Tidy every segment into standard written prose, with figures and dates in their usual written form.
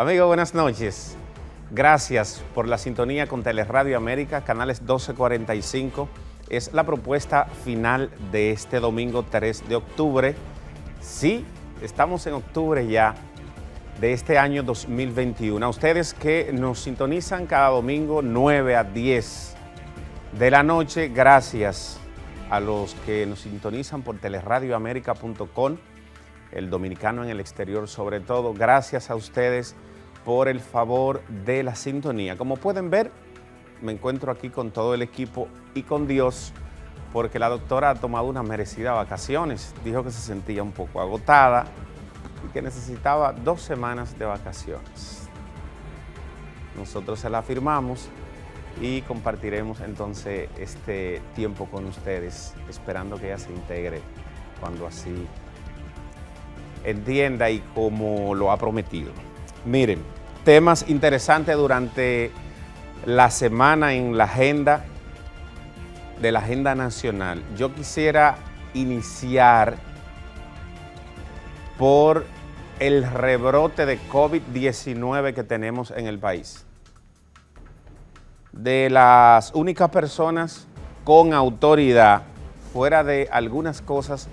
Amigos, buenas noches. Gracias por la sintonía con Teleradio América, canales 1245. Es la propuesta final de este domingo 3 de octubre. Sí, estamos en octubre ya de este año 2021. A ustedes que nos sintonizan cada domingo 9 a 10 de la noche, gracias a los que nos sintonizan por teleradioamerica.com, el dominicano en el exterior sobre todo. Gracias a ustedes por el favor de la sintonía. Como pueden ver, me encuentro aquí con todo el equipo y con Dios, porque la doctora ha tomado unas merecidas vacaciones. Dijo que se sentía un poco agotada y que necesitaba 2 semanas de vacaciones. Nosotros se la firmamos y compartiremos entonces este tiempo con ustedes, esperando que ella se integre cuando así entienda y como lo ha prometido. Miren, temas interesantes durante la semana en la agenda nacional. Yo quisiera iniciar por el rebrote de COVID-19 que tenemos en el país. De las únicas personas con autoridad, fuera de algunas cosas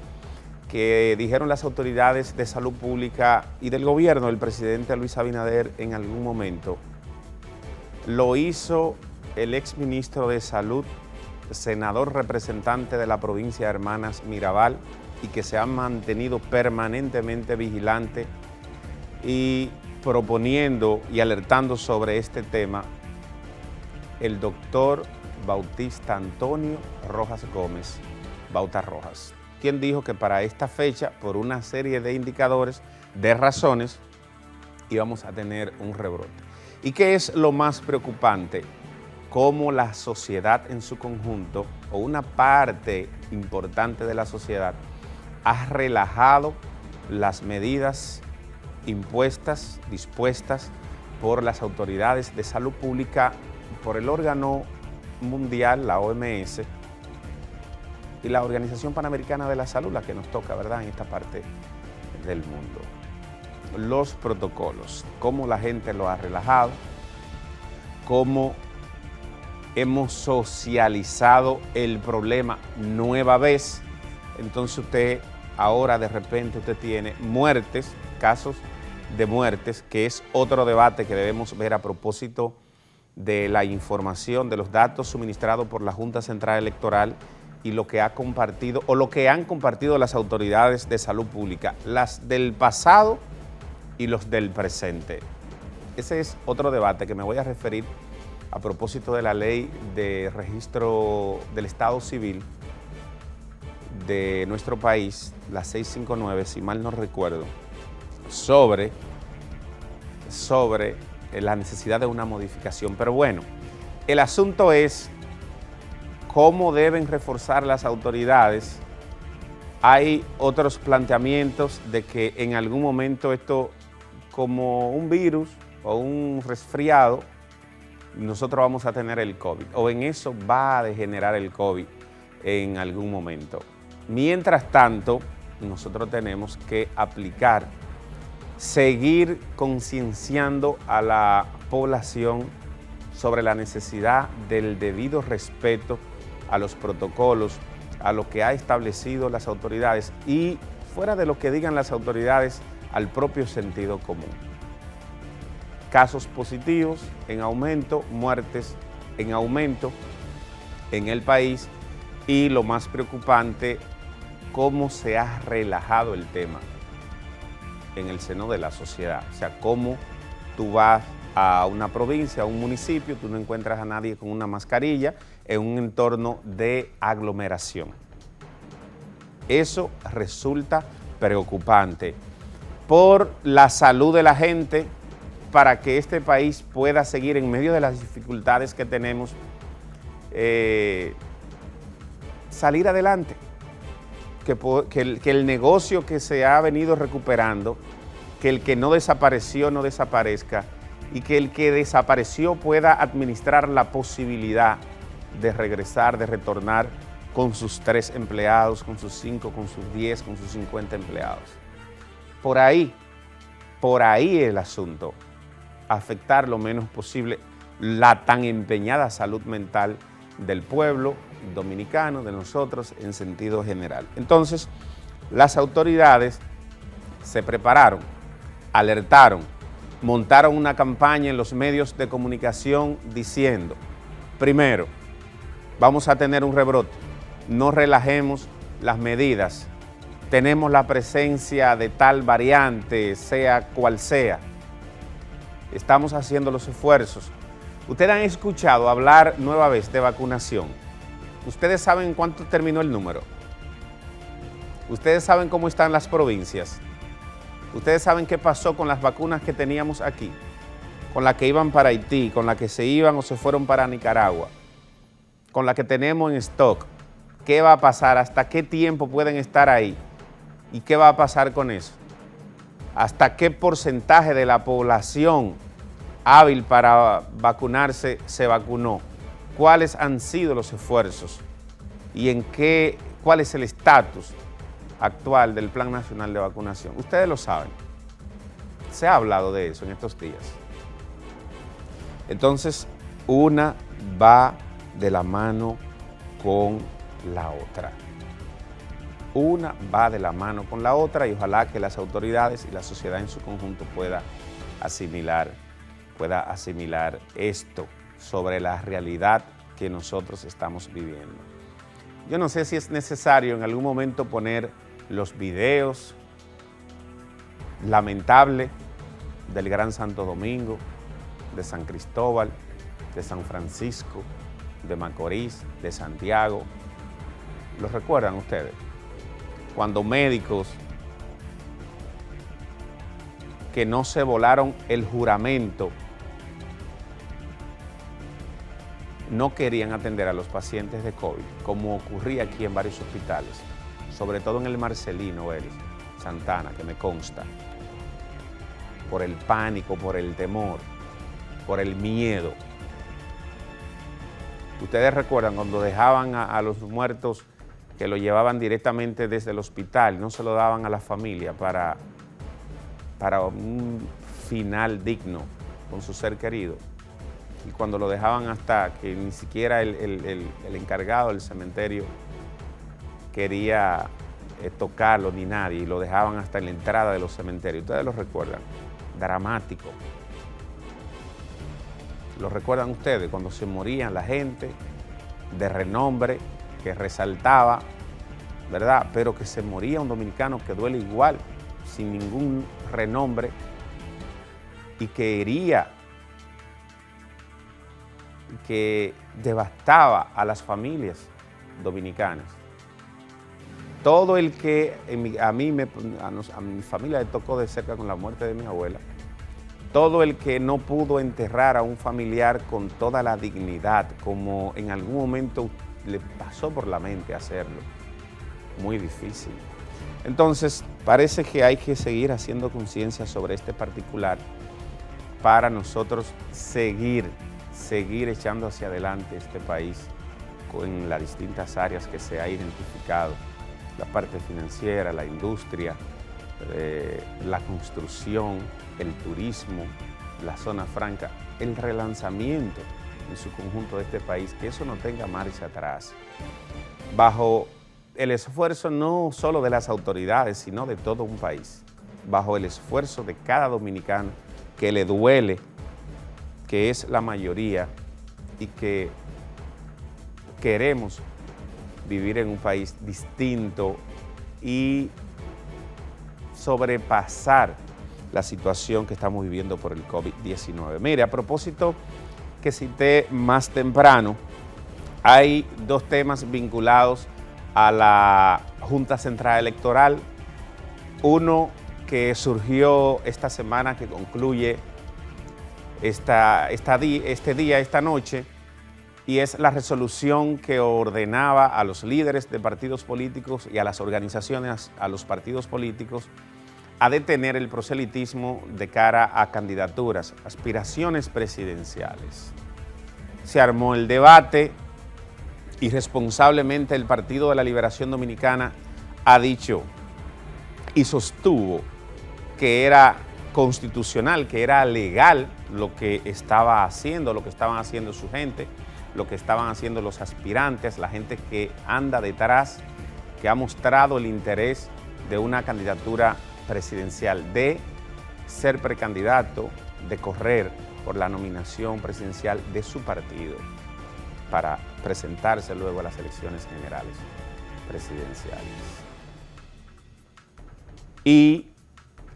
que dijeron las autoridades de salud pública y del gobierno del presidente Luis Abinader en algún momento, lo hizo el exministro de Salud, senador representante de la provincia de Hermanas Mirabal, y que se ha mantenido permanentemente vigilante y proponiendo y alertando sobre este tema, el doctor Bautista Antonio Rojas Gómez, Bauta Rojas, quien dijo que para esta fecha, por una serie de indicadores, de razones, íbamos a tener un rebrote. ¿Y qué es lo más preocupante? Cómo la sociedad en su conjunto, o una parte importante de la sociedad, ha relajado las medidas impuestas, dispuestas por las autoridades de salud pública, por el órgano mundial, la OMS, y la Organización Panamericana de la Salud, la que nos toca, ¿verdad?, en esta parte del mundo. Los protocolos, cómo la gente lo ha relajado, cómo hemos socializado el problema nueva vez. Entonces usted, ahora de repente usted tiene muertes, casos de muertes, que es otro debate que debemos ver a propósito de la información, de los datos suministrados por la Junta Central Electoral y lo que ha compartido o lo que han compartido las autoridades de salud pública, las del pasado y los del presente. Ese es otro debate que me voy a referir a propósito de la ley de registro del Estado Civil de nuestro país, la 659, si mal no recuerdo, sobre la necesidad de una modificación. Pero bueno, el asunto es cómo deben reforzar las autoridades. Hay otros planteamientos de que en algún momento esto, como un virus o un resfriado, nosotros vamos a tener el COVID, o en eso va a degenerar el COVID en algún momento. Mientras tanto, nosotros tenemos que aplicar, seguir concienciando a la población sobre la necesidad del debido respeto a los protocolos, a lo que ha establecido las autoridades y, fuera de lo que digan las autoridades, al propio sentido común. Casos positivos en aumento, muertes en aumento en el país y, lo más preocupante, cómo se ha relajado el tema en el seno de la sociedad. O sea, cómo tú vas a una provincia, a un municipio, tú no encuentras a nadie con una mascarilla en un entorno de aglomeración. Eso resulta preocupante por la salud de la gente, para que este país pueda seguir en medio de las dificultades que tenemos, salir adelante, que el negocio que se ha venido recuperando, que el que no desapareció no desaparezca, y que el que desapareció pueda administrar la posibilidad de regresar, de retornar con sus 3 empleados, con sus 5, con sus 10, con sus 50 empleados. Por ahí el asunto. afectar lo menos posible la tan empeñada salud mental del pueblo dominicano, de nosotros en sentido general. Entonces, las autoridades se prepararon, alertaron, montaron una campaña en los medios de comunicación diciendo, primero, vamos a tener un rebrote, no relajemos las medidas, tenemos la presencia de tal variante, sea cual sea, estamos haciendo los esfuerzos. Ustedes han escuchado hablar nueva vez de vacunación. ¿Ustedes saben cuánto terminó el número? ¿Ustedes saben cómo están las provincias? ¿Ustedes saben qué pasó con las vacunas que teníamos aquí? Con las que iban para Haití, con las que se iban o se fueron para Nicaragua, con las que tenemos en stock. ¿Qué va a pasar? ¿Hasta qué tiempo pueden estar ahí? ¿Y qué va a pasar con eso? ¿Hasta qué porcentaje de la población hábil para vacunarse se vacunó? ¿Cuáles han sido los esfuerzos? ¿Y cuál es el estatus actual del Plan Nacional de Vacunación? Ustedes lo saben. Se ha hablado de eso en estos días. Entonces, una va de la mano con la otra. Una va de la mano con la otra y ojalá que las autoridades y la sociedad en su conjunto pueda asimilar esto sobre la realidad que nosotros estamos viviendo. Yo no sé si es necesario en algún momento poner los videos lamentables del Gran Santo Domingo, de San Cristóbal, de San Francisco, de Macorís, de Santiago. ¿Los recuerdan ustedes? Cuando médicos que no se volaron el juramento no querían atender a los pacientes de COVID, como ocurría aquí en varios hospitales, sobre todo en el Marcelino, Santana, que me consta, por el pánico, por el temor, por el miedo. Ustedes recuerdan cuando dejaban a los muertos, que lo llevaban directamente desde el hospital, no se lo daban a la familia para un final digno con su ser querido. Y cuando lo dejaban hasta que ni siquiera el encargado del cementerio quería tocarlo ni nadie, y lo dejaban hasta en la entrada de los cementerios. Ustedes lo recuerdan, dramático. ¿Lo recuerdan ustedes cuando se morían la gente de renombre, que resaltaba, ¿verdad? Pero que se moría un dominicano que duele igual, sin ningún renombre, y que hería, que devastaba a las familias dominicanas. Todo el que a mi familia le tocó de cerca con la muerte de mi abuela, todo el que no pudo enterrar a un familiar con toda la dignidad, como en algún momento le pasó por la mente hacerlo, muy difícil. Entonces, parece que hay que seguir haciendo conciencia sobre este particular para nosotros seguir echando hacia adelante este país en las distintas áreas que se ha identificado, la parte financiera, la industria, la construcción, el turismo, la zona franca, el relanzamiento en su conjunto de este país, que eso no tenga marcha atrás, bajo el esfuerzo no solo de las autoridades, sino de todo un país, bajo el esfuerzo de cada dominicano que le duele, que es la mayoría, y que queremos vivir en un país distinto y sobrepasar la situación que estamos viviendo por el COVID-19. Mire, a propósito que cité más temprano, hay dos temas vinculados a la Junta Central Electoral. Uno que surgió esta semana, que concluye esta noche, y es la resolución que ordenaba a los líderes de partidos políticos y a las organizaciones, a los partidos políticos, a detener el proselitismo de cara a candidaturas, aspiraciones presidenciales. Se armó el debate y responsablemente el Partido de la Liberación Dominicana ha dicho y sostuvo que era constitucional, que era legal lo que estaba haciendo, lo que estaban haciendo su gente, lo que estaban haciendo los aspirantes, la gente que anda detrás, que ha mostrado el interés de una candidatura presidencial, de ser precandidato, de correr por la nominación presidencial de su partido para presentarse luego a las elecciones generales presidenciales. Y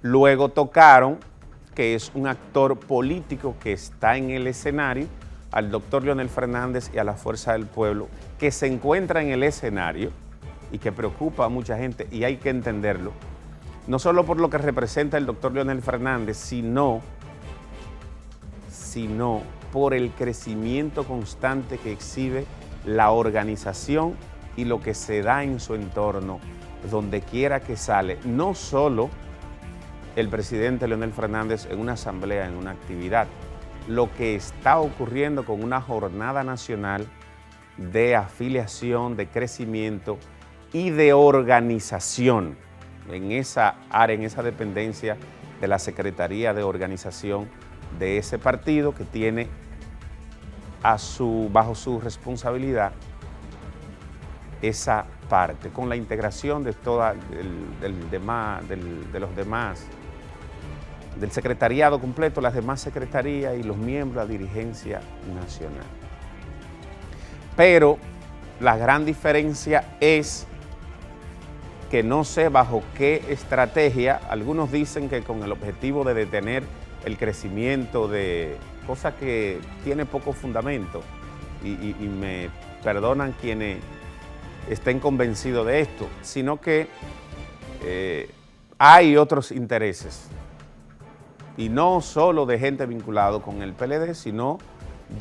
luego tocaron, que es un actor político que está en el escenario, al doctor Leonel Fernández y a la Fuerza del Pueblo, que se encuentra en el escenario y que preocupa a mucha gente, y hay que entenderlo, no solo por lo que representa el doctor Leonel Fernández, sino por el crecimiento constante que exhibe la organización y lo que se da en su entorno, donde quiera que sale, no solo el presidente Leonel Fernández en una asamblea, en una actividad, lo que está ocurriendo con una jornada nacional de afiliación, de crecimiento y de organización en esa área, en esa dependencia de la Secretaría de Organización de ese partido, que tiene bajo su responsabilidad esa parte, con la integración de toda de los demás, del secretariado completo, las demás secretarías y los miembros de la dirigencia nacional. Pero la gran diferencia es que no sé bajo qué estrategia, algunos dicen que con el objetivo de detener el crecimiento de cosas que tiene poco fundamento, y me perdonan quienes estén convencidos de esto, sino que hay otros intereses, y no solo de gente vinculada con el PLD, sino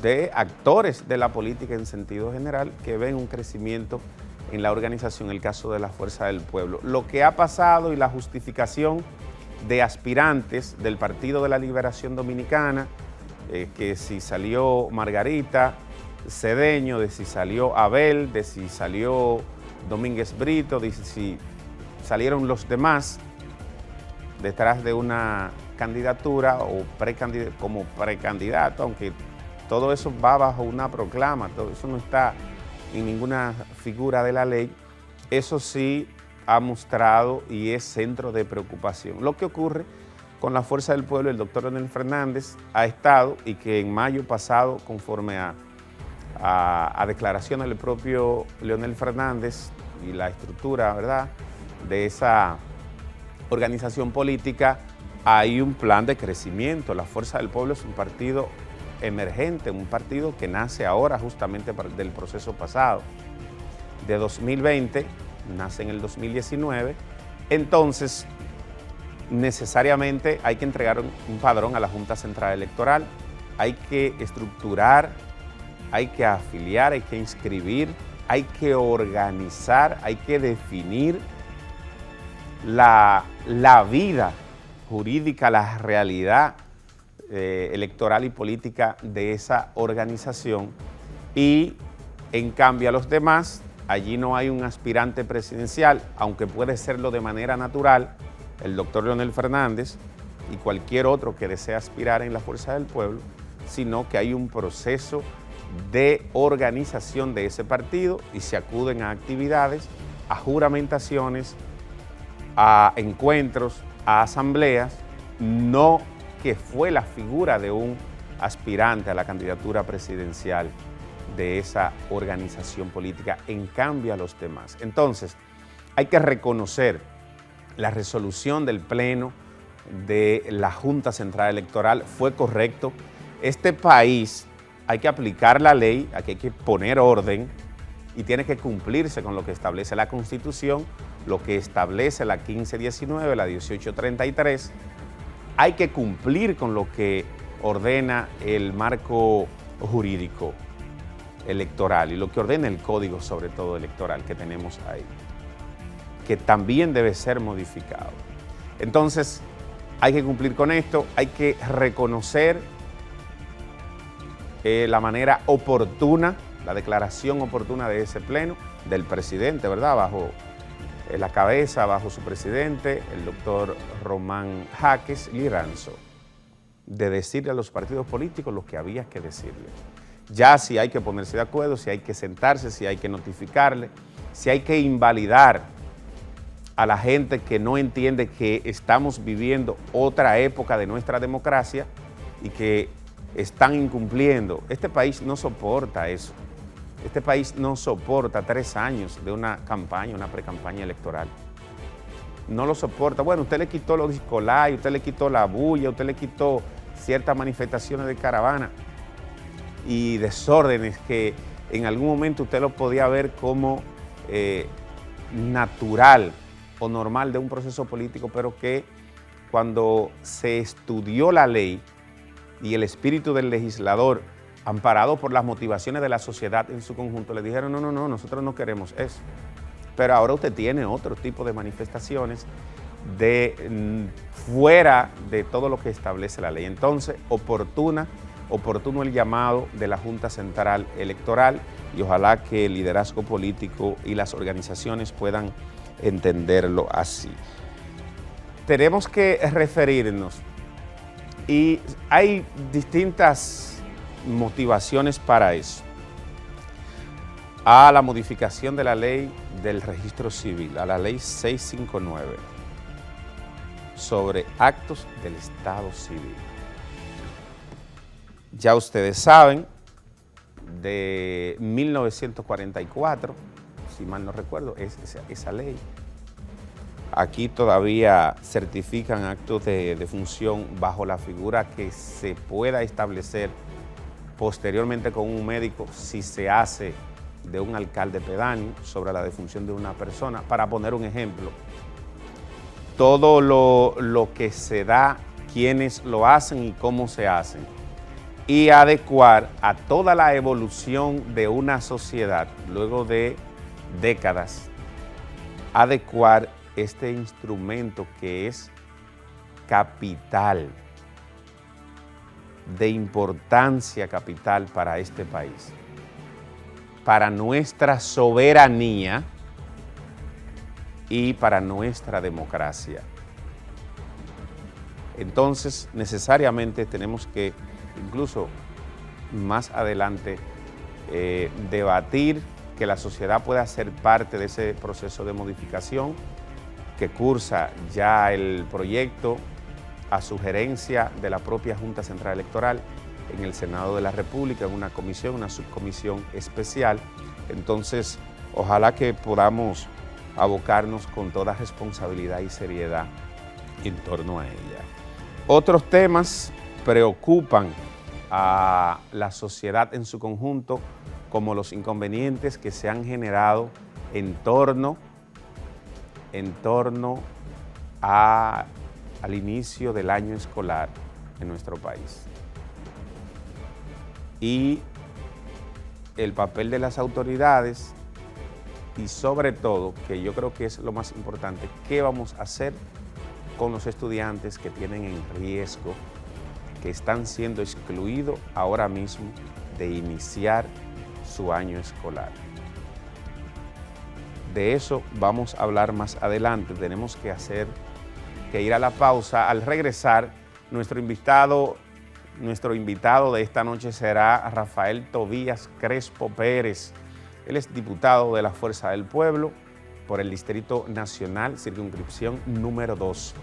de actores de la política en sentido general que ven un crecimiento en la organización, el caso de la Fuerza del Pueblo. Lo que ha pasado y la justificación de aspirantes del Partido de la Liberación Dominicana, que si salió Margarita Cedeño, de si salió Abel, de si salió Domínguez Brito, de si salieron los demás detrás de una candidatura o como precandidato, aunque todo eso va bajo una proclama, todo eso no está en ninguna figura de la ley, eso sí ha mostrado y es centro de preocupación. Lo que ocurre con la Fuerza del Pueblo, el doctor Leonel Fernández ha estado, y que en mayo pasado, conforme a declaraciones del propio Leonel Fernández y la estructura, ¿verdad?, de esa organización política, hay un plan de crecimiento. La Fuerza del Pueblo es un partido emergente, un partido que nace ahora justamente del proceso pasado, de 2020, nace en el 2019, entonces necesariamente hay que entregar un padrón a la Junta Central Electoral, hay que estructurar, hay que afiliar, hay que inscribir, hay que organizar, hay que definir la vida jurídica, la realidad electoral y política de esa organización, y en cambio a los demás, allí no hay un aspirante presidencial, aunque puede serlo de manera natural, el doctor Leonel Fernández y cualquier otro que desee aspirar en la Fuerza del Pueblo, sino que hay un proceso de organización de ese partido y se acuden a actividades, a juramentaciones, a encuentros, a asambleas, no que fue la figura de un aspirante a la candidatura presidencial de esa organización política, en cambio a los demás. Entonces, hay que reconocer la resolución del Pleno de la Junta Central Electoral, fue correcto. Este país hay que aplicar la ley, aquí hay que poner orden y tiene que cumplirse con lo que establece la Constitución, lo que establece la 1519, la 1833, hay que cumplir con lo que ordena el marco jurídico electoral y lo que ordena el código, sobre todo electoral, que tenemos ahí, que también debe ser modificado. Entonces, hay que cumplir con esto, hay que reconocer la manera oportuna, la declaración oportuna de ese pleno, del presidente, ¿verdad?, bajo la cabeza, bajo su presidente, el doctor Román Jaques Liranzo, de decirle a los partidos políticos lo que había que decirle. Ya si hay que ponerse de acuerdo, si hay que sentarse, si hay que notificarle, si hay que invalidar a la gente que no entiende que estamos viviendo otra época de nuestra democracia y que están incumpliendo. Este país no soporta eso. Este país no soporta 3 años de una campaña, una pre-campaña electoral. No lo soporta. Bueno, usted le quitó los discolay, usted le quitó la bulla, usted le quitó ciertas manifestaciones de caravana y desórdenes que en algún momento usted lo podía ver como natural o normal de un proceso político, pero que cuando se estudió la ley y el espíritu del legislador, amparado por las motivaciones de la sociedad en su conjunto, le dijeron, no, nosotros no queremos eso. Pero ahora usted tiene otro tipo de manifestaciones fuera de todo lo que establece la ley. Entonces, oportuno el llamado de la Junta Central Electoral y ojalá que el liderazgo político y las organizaciones puedan entenderlo así. Tenemos que referirnos y hay distintas motivaciones para eso. A la modificación de la ley del registro civil, a la ley 659, sobre actos del Estado civil. Ya ustedes saben, de 1944, si mal no recuerdo, es esa ley. Aquí todavía certifican actos de función bajo la figura que se pueda establecer posteriormente con un médico si se hace de un alcalde pedáneo sobre la defunción de una persona. Para poner un ejemplo, todo lo que se da, quiénes lo hacen y cómo se hacen, y adecuar a toda la evolución de una sociedad luego de décadas, adecuar este instrumento que es capital, de importancia capital para este país, para nuestra soberanía y para nuestra democracia. Entonces, necesariamente tenemos que, incluso más adelante, debatir que la sociedad pueda ser parte de ese proceso de modificación que cursa ya el proyecto a sugerencia de la propia Junta Central Electoral en el Senado de la República, en una comisión, una subcomisión especial. Entonces, ojalá que podamos abocarnos con toda responsabilidad y seriedad en torno a ella. Otros temas preocupan a la sociedad en su conjunto, como los inconvenientes que se han generado en torno al inicio del año escolar en nuestro país. Y el papel de las autoridades y sobre todo, que yo creo que es lo más importante, ¿qué vamos a hacer con los estudiantes que tienen en riesgo, que están siendo excluidos ahora mismo de iniciar su año escolar? De eso vamos a hablar más adelante. Tenemos que ir a la pausa. Al regresar, nuestro invitado de esta noche será Rafael Tobías Crespo Pérez. Él es diputado de la Fuerza del Pueblo por el Distrito Nacional, circunscripción número 2.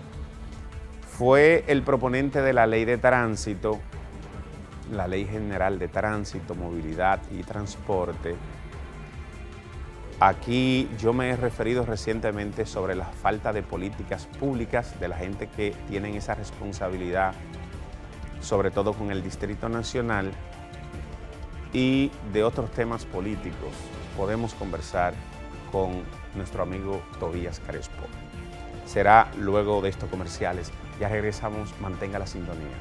Fue el proponente de la Ley de Tránsito, la Ley General de Tránsito, Movilidad y Transporte. Aquí yo me he referido recientemente sobre la falta de políticas públicas de la gente que tienen esa responsabilidad, sobre todo con el Distrito Nacional, y de otros temas políticos. Podemos conversar con nuestro amigo Tobías Crespo. Será luego de estos comerciales. Ya regresamos, mantenga la sintonía.